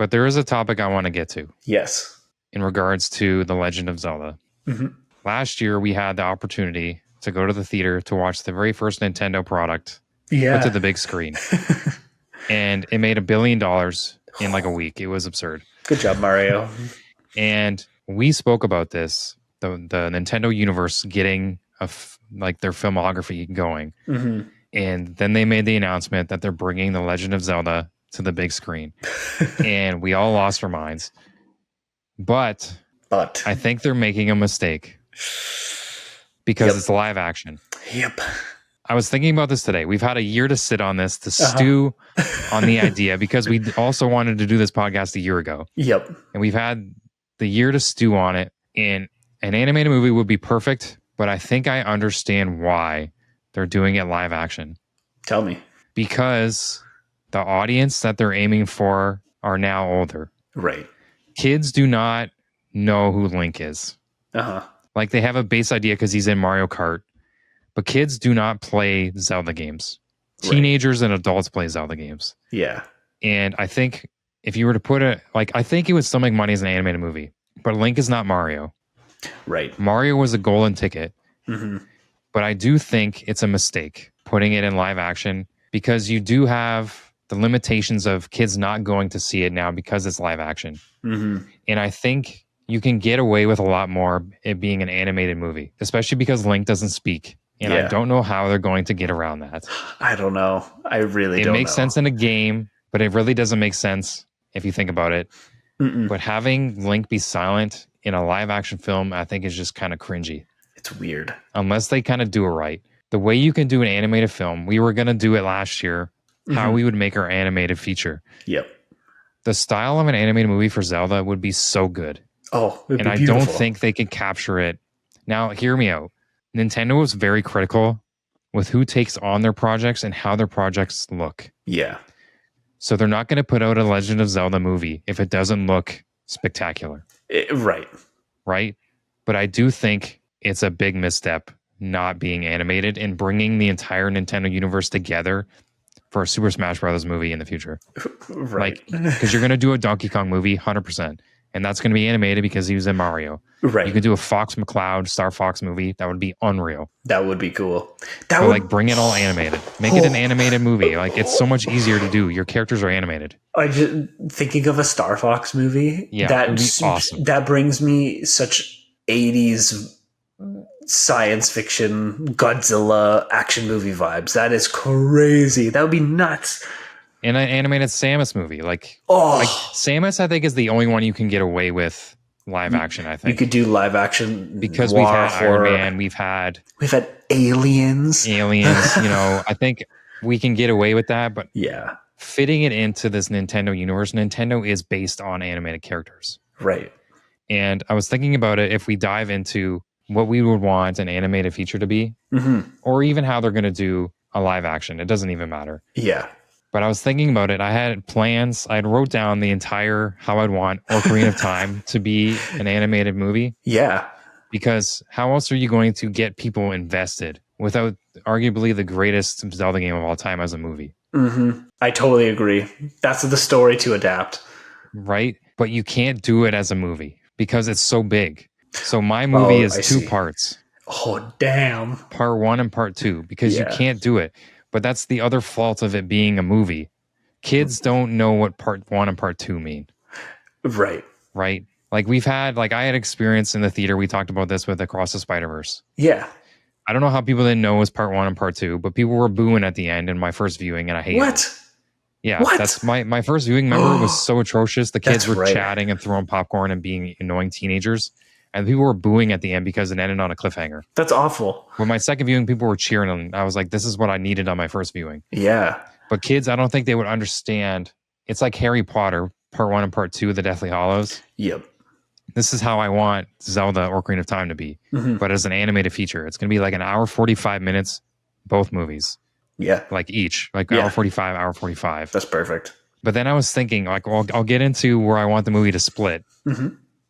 But there is a topic I want to get to. Yes. In regards to The Legend of Zelda. Mm-hmm. Last year, we had the opportunity to go to the theater to watch the very first Nintendo product put to the big screen. And it made $1 billion in like a week. It was absurd. Good job, Mario. And we spoke about this, the Nintendo universe getting like their filmography going. Mm-hmm. And then they made the announcement that they're bringing The Legend of Zelda to the big screen. And we all lost our minds. But I think they're making a mistake because it's live action. Yep. I was thinking about this today. We've had a year to sit on this, to stew on the idea, because we also wanted to do this podcast a year ago. Yep. And we've had the year to stew on it. And an animated movie would be perfect, but I think I understand why they're doing it live action. Tell me. Because the audience that they're aiming for are now older. Right. Kids do not know who Link is. Like they have a base idea because he's in Mario Kart, but kids do not play Zelda games. Teenagers and adults play Zelda games. Yeah. And I think if you were to put I think it would still make money as an animated movie, but Link is not Mario. Right. Mario was a golden ticket. Mm-hmm. But I do think it's a mistake putting it in live action because you do have the limitations of kids not going to see it now because it's live action. Mm-hmm. And I think you can get away with a lot more it being an animated movie, especially because Link doesn't speak. And I don't know how they're going to get around that. I don't know. I really don't know. It makes sense in a game, but it really doesn't make sense if you think about it. Mm-mm. But having Link be silent in a live action film, I think is just kind of cringy. It's weird. Unless they kind of do it right. The way you can do an animated film, we were going to do it last year, how we would make our animated feature. Yep. The style of an animated movie for Zelda would be so good. Oh, it'd and be I beautiful. don't think they could capture it. Now, hear me out. Nintendo was very critical with who takes on their projects and how their projects look. Yeah. So they're not going to put out a Legend of Zelda movie if it doesn't look spectacular. Right. Right? But I do think it's a big misstep not being animated and bringing the entire Nintendo universe together for a Super Smash Brothers movie in the future. Right. Because you're going to do a Donkey Kong movie, 100%. And that's going to be animated because he was in Mario. Right. You could do a Fox McCloud, Star Fox movie. That would be unreal. That would be cool. That would bring it all animated. Make it an animated movie. Like it's so much easier to do. Your characters are animated. I just thinking of a Star Fox movie. Yeah, that would be awesome. That brings me such 80s science fiction Godzilla action movie vibes. That is crazy. That would be nuts. In an animated Samus movie, like Samus, I think is the only one you can get away with live action. I think you could do live action because we've had Iron Man, we've had aliens. I think we can get away with that. But yeah, fitting it into this Nintendo universe, Nintendo is based on animated characters, right? And I was thinking about it if we dive into what we would want an animated feature to be, or even how they're going to do a live action. It doesn't even matter. Yeah. But I was thinking about it. I had plans. I wrote down the entire how I'd want Ocarina of Time to be an animated movie. Yeah. Because how else are you going to get people invested without arguably the greatest Zelda game of all time as a movie? I totally agree. That's the story to adapt. Right? But you can't do it as a movie because it's so big. So my movie is two parts. Oh, damn. Part 1 and part 2 because you can't do it. But that's the other fault of it being a movie. Kids don't know what part 1 and part 2 mean. Right. Right? Like I had experience in the theater. We talked about this with Across the Spider-Verse. Yeah. I don't know how people didn't know it was part 1 and part 2, but people were booing at the end in my first viewing and I hated it. Yeah. What? That's my first viewing memory was so atrocious. The kids were chatting and throwing popcorn and being annoying teenagers. And people were booing at the end because it ended on a cliffhanger. That's awful. When my second viewing, people were cheering, and I was like, this is what I needed on my first viewing. Yeah. But kids, I don't think they would understand. It's like Harry Potter, part 1 and part 2 of the Deathly Hallows. Yep. This is how I want Zelda Ocarina of Time to be. But as an animated feature, it's going to be like an hour, 45 minutes, both movies. Yeah. Like each, hour 45, hour 45. That's perfect. But then I was thinking, like, well, I'll get into where I want the movie to split.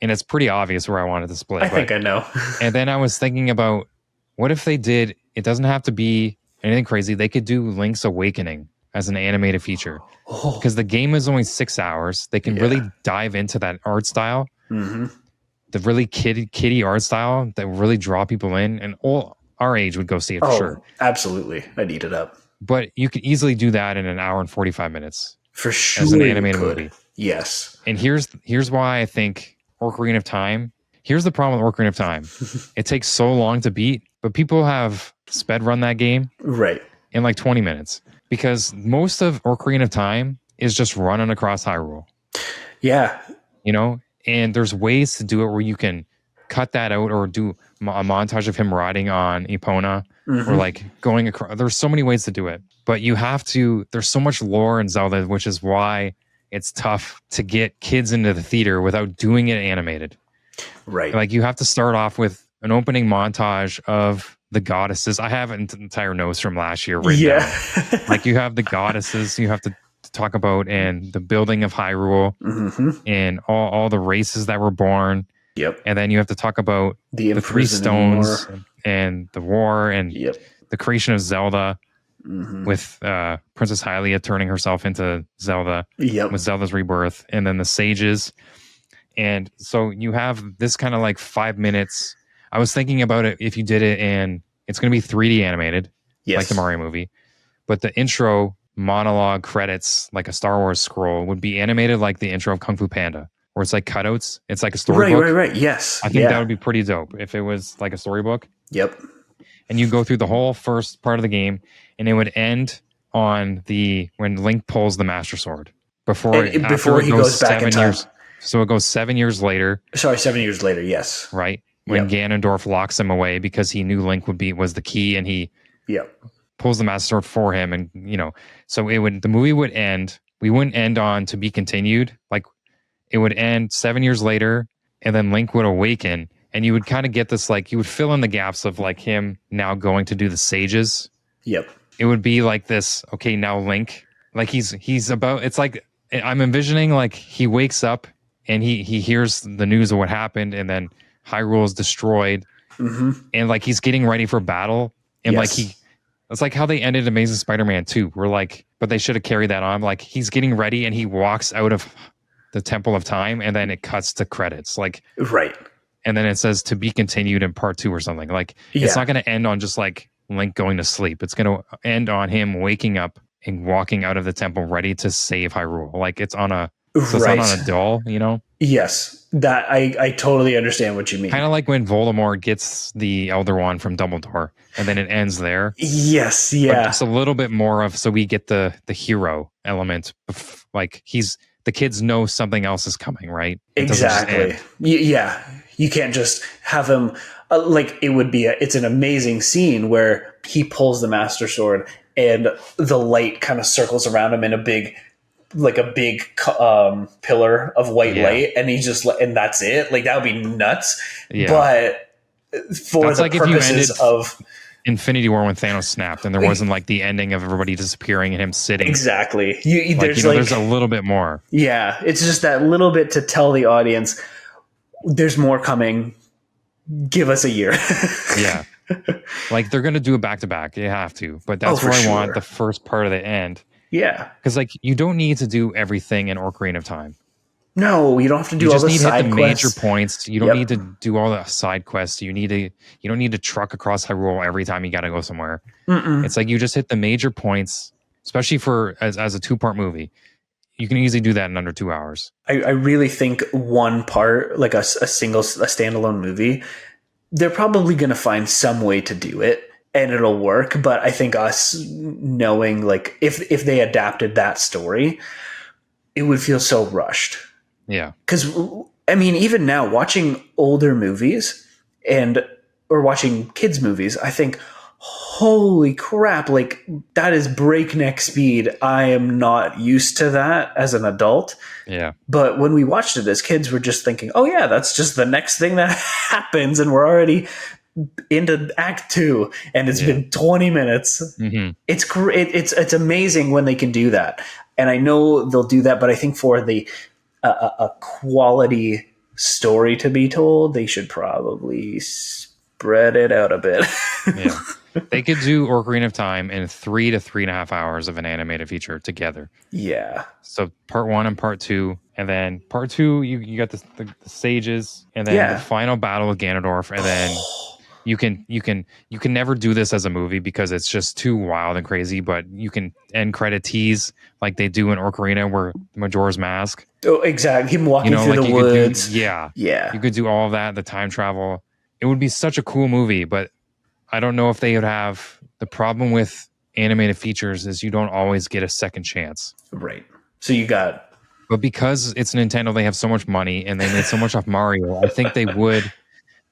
And it's pretty obvious where I wanted to split. I think I know. And then I was thinking about what if they did, it doesn't have to be anything crazy. They could do Link's Awakening as an animated feature. Because the game is only 6 hours. They can really dive into that art style, the really kiddie art style that really draw people in, and all our age would go see it for sure. Absolutely. I'd eat it up. But you could easily do that in an hour and 45 minutes. For sure. As an animated movie. Yes. And here's why I think Ocarina of Time. Here's the problem with Ocarina of Time. It takes so long to beat, but people have sped run that game in like 20 minutes. Because most of Ocarina of Time is just running across Hyrule. Yeah. You know? And there's ways to do it where you can cut that out or do a montage of him riding on Epona or like going across. There's so many ways to do it. But you have to, there's so much lore in Zelda, which is why it's tough to get kids into the theater without doing it animated. Right. Like you have to start off with an opening montage of the goddesses. I have an entire notes from last year written down. Like you have the goddesses you have to talk about, and the building of Hyrule, and all the races that were born. Yep. And then you have to talk about the 3 stones and the war and the creation of Zelda with Princess Hylia turning herself into Zelda with Zelda's rebirth, and then the sages. And so you have this kind of like 5 minutes. I was thinking about it if you did it, and it's going to be 3D animated, like the Mario movie. But the intro monologue credits, like a Star Wars scroll, would be animated like the intro of Kung Fu Panda, where it's like cutouts. It's like a storybook. Right. Yes. I think that would be pretty dope if it was like a storybook. Yep. And you go through the whole first part of the game, and it would end on when Link pulls the Master Sword before he goes back in time. So it goes 7 years later. Sorry, 7 years later. Yes. Right. When Ganondorf locks him away because he knew Link was the key, and he pulls the Master Sword for him, and so the movie would end. We wouldn't end on to be continued. Like it would end 7 years later, and then Link would awaken, and you would kind of get this, like you would fill in the gaps of like him now going to do the sages. Yep. It would be like this. Okay, now Link, like he's about. It's like I'm envisioning like he wakes up and he hears the news of what happened, and then Hyrule is destroyed, and like he's getting ready for battle, and like it's like how they ended Amazing Spider-Man 2. We're like, but they should have carried that on. Like he's getting ready and he walks out of the Temple of Time, and then it cuts to credits. Like and then it says to be continued in part 2 or something. Like it's not going to end on just like Link going to sleep. It's going to end on him waking up and walking out of the temple ready to save Hyrule. Like it's on a it's not on a doll, Yes, that I totally understand what you mean. Kind of like when Voldemort gets the Elder Wand from Dumbledore, and then it ends there. Yes, But just a little bit more of, so we get the hero element. Like the kids know something else is coming, right? Exactly. You can't just have him like it's an amazing scene where he pulls the Master Sword and the light kind of circles around him in a big pillar of white light, and and that's it. Like that would be nuts. But for that's the like purposes of Infinity War when Thanos snapped, and there wasn't like the ending of everybody disappearing and him sitting. Exactly. There's a little bit more. Yeah, it's just that little bit to tell the audience there's more coming. Give us a year. Yeah. Like they're gonna do it back to back. You have to, but that's where I want the first part of the end. Yeah, because like you don't need to do everything in Ocarina of Time. No, you don't have to do all the side quests. You just need to hit the major points. You don't need to do all the side quests. You don't need to truck across Hyrule every time you got to go somewhere. It's like you just hit the major points, especially for as a 2-part movie. You can easily do that in under 2 hours. I really think one part, like a standalone movie, they're probably going to find some way to do it. And it'll work, but I think us knowing, like, if they adapted that story, it would feel so rushed. Yeah. Because, I mean, even now, watching older movies or watching kids' movies, I think, holy crap, like, that is breakneck speed. I am not used to that as an adult. Yeah. But when we watched it as kids, we're just thinking, oh, yeah, that's just the next thing that happens, and we're already into Act 2, and it's been 20 minutes. It's great. It's amazing when they can do that, and I know they'll do that. But I think for the a quality story to be told, they should probably spread it out a bit. Yeah. They could do Ocarina of Time in 3 to 3.5 hours of an animated feature together. Yeah. So part 1 and part 2, and then part 2, you got the sages, and then the final battle with Ganondorf, and then you can never do this as a movie because it's just too wild and crazy. But you can end credit tease like they do in Ocarina, where Majora's Mask. Oh, exactly. Him walking through the woods. Yeah. You could do all of that. The time travel. It would be such a cool movie, but I don't know if they would have. The problem with animated features is you don't always get a second chance. Right. So you got. But because it's Nintendo, they have so much money and they made so much off Mario. I think they would.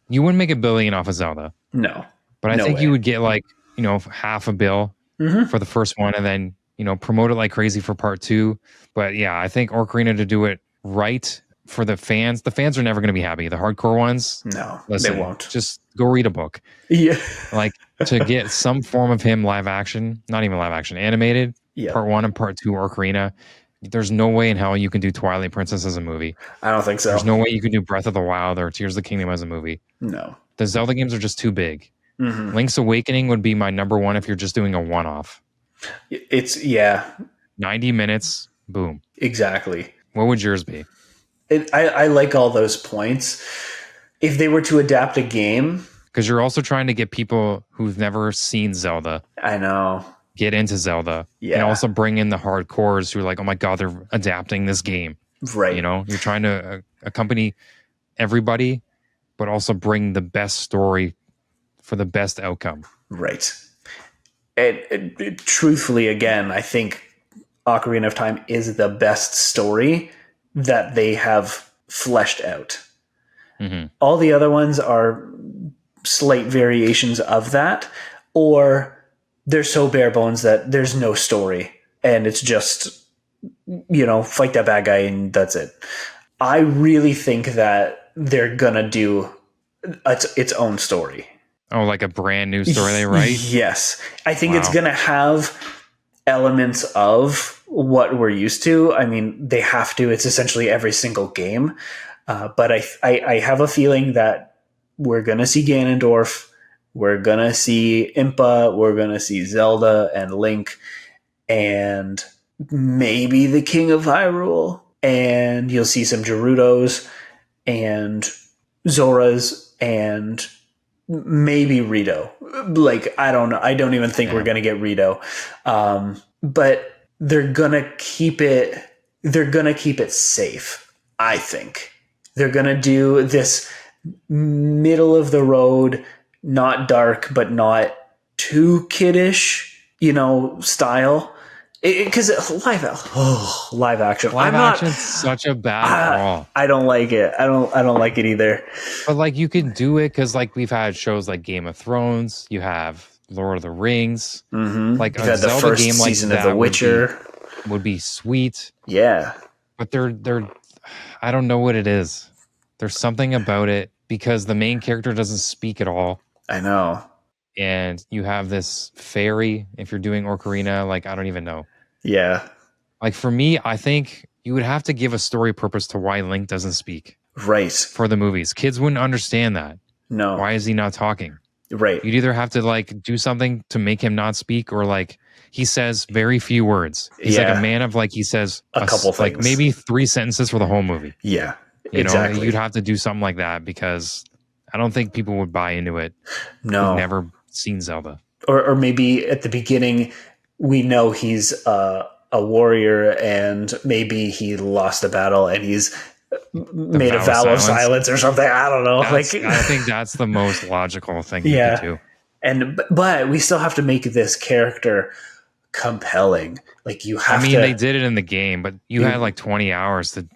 You wouldn't make $1 billion off of Zelda. No. But I think you would get like, $500 million for the first one, and then, promote it like crazy for part 2. But yeah, I think Ocarina, to do it right for the fans are never going to be happy. The hardcore ones. No, listen, they won't. Just go read a book. Yeah. Like, to get some form of him live action, not even live action, animated, part 1 and part 2 Ocarina. There's no way in hell you can do Twilight Princess as a movie. I don't think so. There's no way you can do Breath of the Wild or Tears of the Kingdom as a movie. No. The Zelda games are just too big. Link's Awakening would be my number 1 if you're just doing a one-off. It's 90 minutes, boom. Exactly. What would yours be? I like all those points. If they were to adapt a game, because you're also trying to get people who've never seen Zelda. I know. Get into Zelda. Yeah. And also bring in the hardcores who are like, oh my God, they're adapting this game. Right. You're trying to accompany everybody, but also bring the best story for the best outcome. Right. And truthfully, again, I think Ocarina of Time is the best story that they have fleshed out. All the other ones are slight variations of that, or they're so bare bones that there's no story and it's just, fight that bad guy and that's it. I really think that they're gonna do its own story. Oh, like a brand new story they write? Yes. I think it's gonna have elements of what we're used to. I mean, they have to. It's essentially every single game. But I have a feeling that we're gonna see Ganondorf. We're going to see Impa, we're going to see Zelda and Link, and maybe the King of Hyrule, and you'll see some Gerudos, and Zoras, and maybe Rito. Like, I don't know. I don't even think we're going to get Rito. But they're going to keep it safe, I think. They're going to do this middle of the road, not dark, but not too kiddish, style. Because live action. Live action's such a bad call. I don't like it. I don't like it either. But like, you can do it because like we've had shows like Game of Thrones. You have Lord of the Rings. Like, you've had the first game season of The Witcher would be sweet. Yeah, but they're I don't know what it is. There's something about it because the main character doesn't speak at all. I know. And you have this fairy, if you're doing Ocarina, like, I don't even know. Yeah. Like, for me, I think you would have to give a story purpose to why Link doesn't speak. Right. For the movies. Kids wouldn't understand that. No. Why is he not talking? Right. You'd either have to, like, do something to make him not speak, or, like, he says very few words. He's like a man of, like, he says a couple things. Like, maybe 3 sentences for the whole movie. Yeah. Exactly. You'd have to do something like that because I don't think people would buy into it. No. Who've never seen Zelda. Or maybe at the beginning, we know he's a warrior and maybe he lost a battle and he's made a vow of silence or something. I don't know. I think that's the most logical thing you could do. But we still have to make this character compelling. Like, you have to. They did it in the game, but you had like 20 hours to.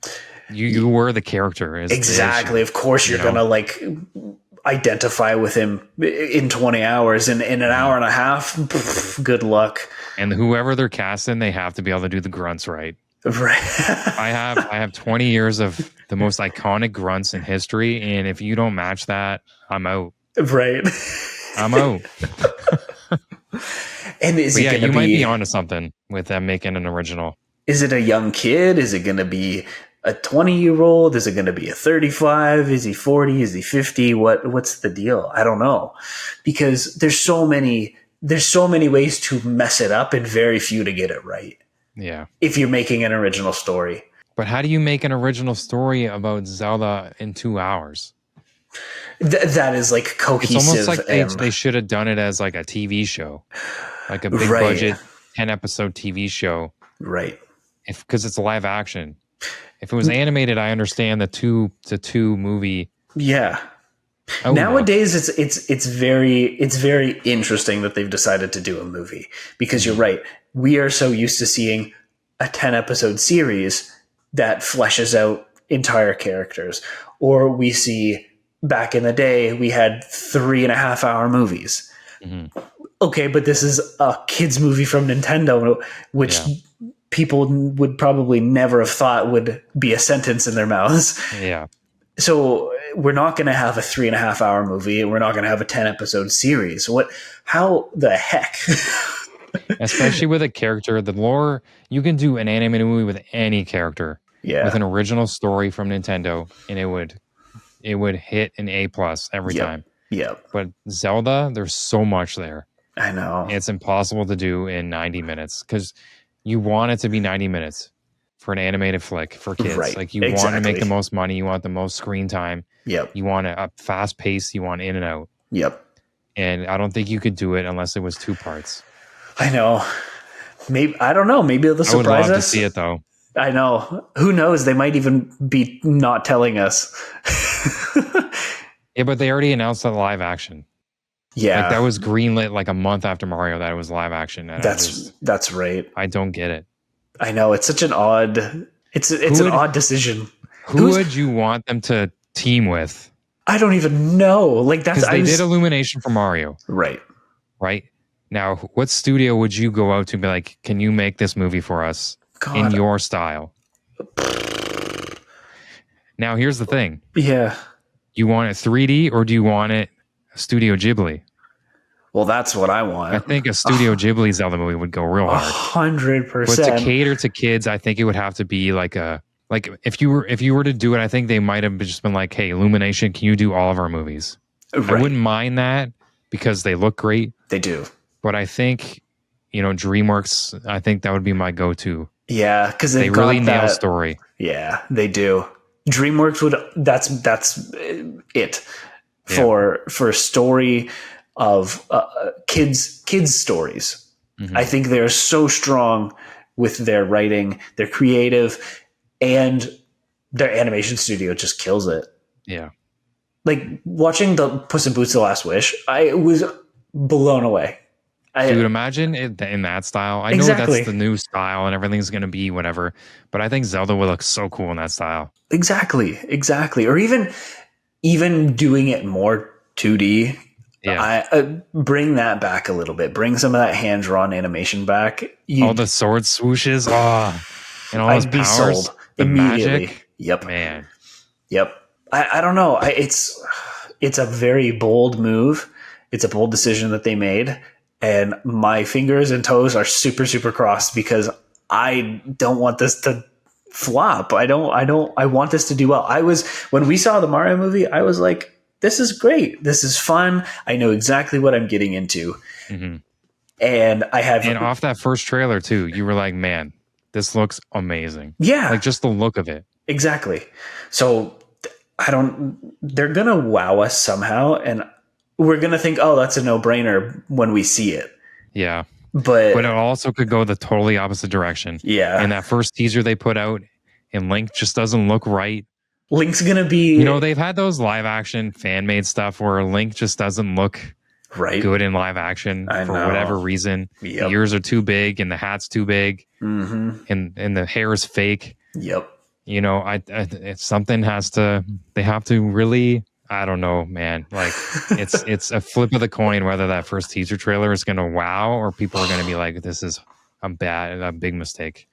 You were the character. Exactly. Of course, you're gonna like identify with him in 20 hours. In an hour and a half, good luck. And whoever they're casting, they have to be able to do the grunts right. Right. I have 20 years of the most iconic grunts in history, and if you don't match that, I'm out. Right. I'm out. And you might be onto something with them making an original. Is it a young kid? Is it going to be a 20-year-old? Is it going to be a 35? Is he 40? Is he 50? What's the deal? I don't know, because there's so many ways to mess it up and very few to get it right. Yeah. If you're making an original story. But how do you make an original story about Zelda in 2 hours? That is like cohesive. It's almost like they should have done it as like a TV show, like a big budget 10-episode TV show. Right. Because it's live action. If it was animated, I understand the two movie. Yeah. Nowadays, it's very interesting that they've decided to do a movie, because you're right. We are so used to seeing a 10-episode series that fleshes out entire characters, or we see back in the day we had 3.5-hour movies. Mm-hmm. Okay, but this is a kids movie from Nintendo, which people would probably never have thought would be a sentence in their mouths. Yeah. So we're not going to have a 3.5-hour movie. We're not going to have a 10-episode series. How the heck? Especially with a character, the lore, you can do an animated movie with any character. Yeah. With an original story from Nintendo, and it would hit an A+ every time. Yeah. But Zelda, there's so much there. I know. It's impossible to do in 90 minutes, because you want it to be 90 minutes for an animated flick for kids. Right. Like you want to make the most money, you want the most screen time. Yep. You want a fast pace, you want in and out. Yep. And I don't think you could do it unless it was 2 parts. I know. Maybe, I don't know. Maybe they'll surprise us. I would love to see it though. I know. Who knows? They might even be not telling us. Yeah, but they already announced the live action. Yeah. Like that was greenlit like a month after Mario that it was live action. And that's right. I don't get it. I know. It's such an odd odd decision. Who would you want them to team with? I don't even know. Like that's because they did Illumination for Mario. Right. Right. Now, what studio would you go out to and be like, can you make this movie for us in your style? Now, here's the thing. Yeah. You want it 3D or do you want it Studio Ghibli? Well, that's what I want. I think a Studio Ghibli Zelda movie would go real hard. 100%. But to cater to kids, I think it would have to be like if you were to do it, I think they might have just been like, hey, Illumination, can you do all of our movies? Right. I wouldn't mind that because they look great. They do. But I think, DreamWorks, I think that would be my go-to. Yeah, because they really nail story. Yeah, they do. DreamWorks would. That's it for a story of kids stories. Mm-hmm. I think they're so strong with their writing. They're creative, and their animation studio just kills it. Yeah, like watching the Puss in Boots: The Last Wish, I was blown away. Dude, imagine it in that style. I know that's the new style and everything's going to be whatever, but I think Zelda would look so cool in that style. Exactly. Or even doing it more 2D. Yeah. I bring that back a little bit. Bring some of that hand-drawn animation back. All the sword swooshes. And all those powers. Sold the immediately. Magic. Yep. Man. Yep. I don't know. It's a very bold move. It's a bold decision that they made. And my fingers and toes are super, super crossed because I don't want this to flop. I want this to do well. When we saw the Mario movie, I was like, this is great. This is fun. I know exactly what I'm getting into. Mm-hmm. And off that first trailer too, you were like, man, this looks amazing. Yeah. Like just the look of it. Exactly. So they're going to wow us somehow. And we're going to think, oh, that's a no-brainer when we see it. Yeah. But it also could go the totally opposite direction. Yeah. And that first teaser they put out, and Link just doesn't look right. Link's going to be... they've had those live-action fan-made stuff where Link just doesn't look good in live action for whatever reason. Yep. The ears are too big, and the hat's too big, mm-hmm. and the hair is fake. Yep. Something has to... They have to really... I don't know, man. Like it's a flip of the coin whether that first teaser trailer is going to wow or people are going to be like, this is a big mistake.